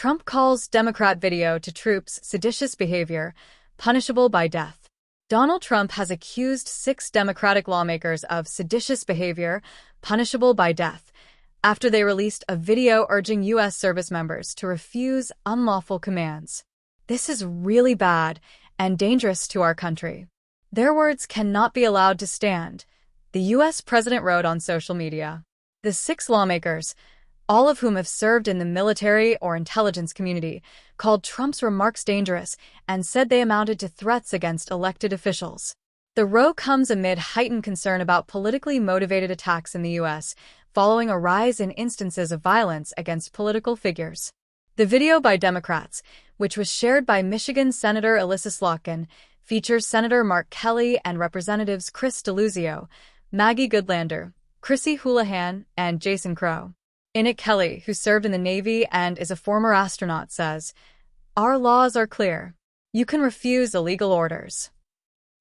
Trump calls Democrat video to troops seditious behavior, punishable by death. Donald Trump has accused 6 Democratic lawmakers of seditious behavior, punishable by death, after they released a video urging U.S. service members to refuse unlawful commands. This is really bad and dangerous to our country. Their words cannot be allowed to stand, the U.S. president wrote on social media. The 6 lawmakers, all of whom have served in the military or intelligence community, called Trump's remarks dangerous and said they amounted to threats against elected officials. The row comes amid heightened concern about politically motivated attacks in the U.S., following a rise in instances of violence against political figures. The video by Democrats, which was shared by Michigan Senator Elissa Slotkin, features Senator Mark Kelly and Representatives Chris Deluzio, Maggie Goodlander, Chrissy Houlihan, and Jason Crow. In it, Kelly, who served in the Navy and is a former astronaut, says, "Our laws are clear. You can refuse illegal orders.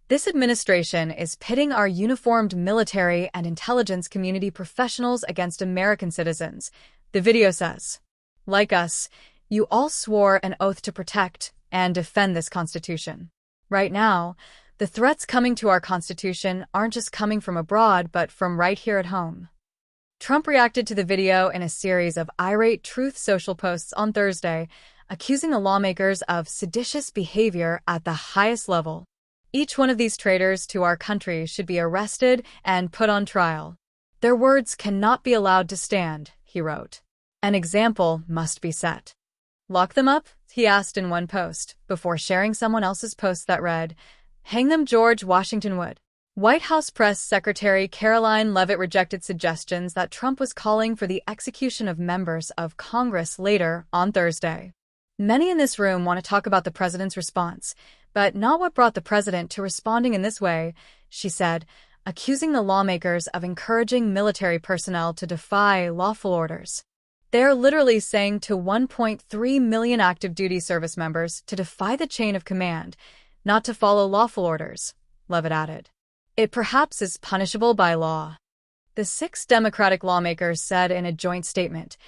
This administration is pitting our uniformed military and intelligence community professionals against American citizens," the video says. "Like us, you all swore an oath to protect and defend this Constitution. Right now, the threats coming to our Constitution aren't just coming from abroad, but from right here at home." Trump reacted to the video in a series of irate Truth Social posts on Thursday, accusing the lawmakers of seditious behavior at the highest level. "Each one of these traitors to our country should be arrested and put on trial. Their words cannot be allowed to stand," he wrote. "An example must be set." "Lock them up?" he asked in one post, before sharing someone else's post that read, "Hang them, George Washington would." White House Press Secretary Caroline Leavitt rejected suggestions that Trump was calling for the execution of members of Congress later on Thursday. "Many in this room want to talk about the president's response, but not what brought the president to responding in this way," she said, accusing the lawmakers of encouraging military personnel to defy lawful orders. "They're literally saying to 1.3 million active duty service members to defy the chain of command, not to follow lawful orders," Leavitt added. "It perhaps is punishable by law." The 6 Democratic lawmakers said in a joint statement,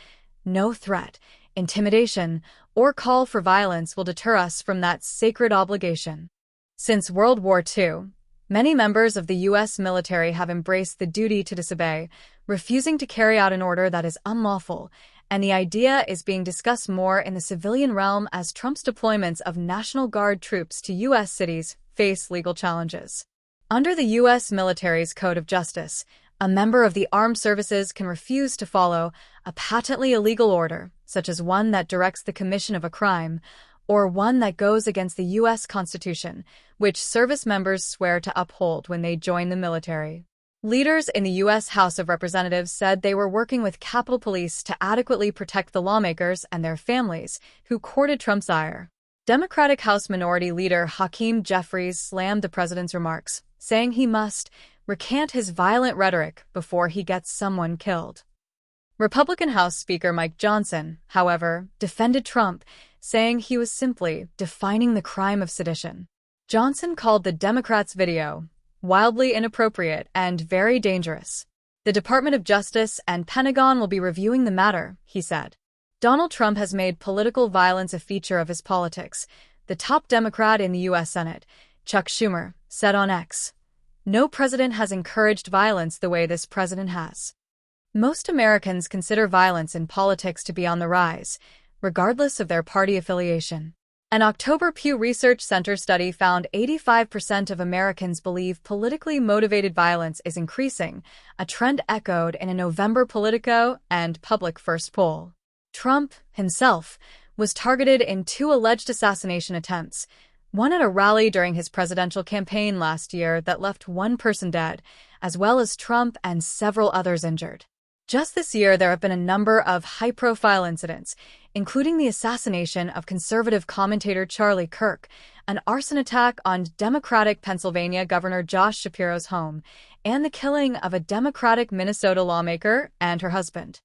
"No threat, intimidation, or call for violence will deter us from that sacred obligation." Since World War II, many members of the U.S. military have embraced the duty to disobey, refusing to carry out an order that is unlawful, and the idea is being discussed more in the civilian realm as Trump's deployments of National Guard troops to U.S. cities face legal challenges. Under the U.S. military's Code of Justice, a member of the armed services can refuse to follow a patently illegal order, such as one that directs the commission of a crime, or one that goes against the U.S. Constitution, which service members swear to uphold when they join the military. Leaders in the U.S. House of Representatives said they were working with Capitol Police to adequately protect the lawmakers and their families who courted Trump's ire. Democratic House Minority Leader Hakeem Jeffries slammed the president's remarks, saying he must recant his violent rhetoric before he gets someone killed. Republican House Speaker Mike Johnson, however, defended Trump, saying he was simply defining the crime of sedition. Johnson called the Democrats' video wildly inappropriate and very dangerous. "The Department of Justice and Pentagon will be reviewing the matter," he said. Donald Trump has made political violence a feature of his politics, the top Democrat in the U.S. Senate, Chuck Schumer, said on X. "No president has encouraged violence the way this president has." Most Americans consider violence in politics to be on the rise, regardless of their party affiliation. An October Pew Research Center study found 85% of Americans believe politically motivated violence is increasing, a trend echoed in a November Politico and Public First poll. Trump, himself, was targeted in 2 alleged assassination attempts, one at a rally during his presidential campaign last year that left 1 person dead, as well as Trump and several others injured. Just this year, there have been a number of high-profile incidents, including the assassination of conservative commentator Charlie Kirk, an arson attack on Democratic Pennsylvania Governor Josh Shapiro's home, and the killing of a Democratic Minnesota lawmaker and her husband.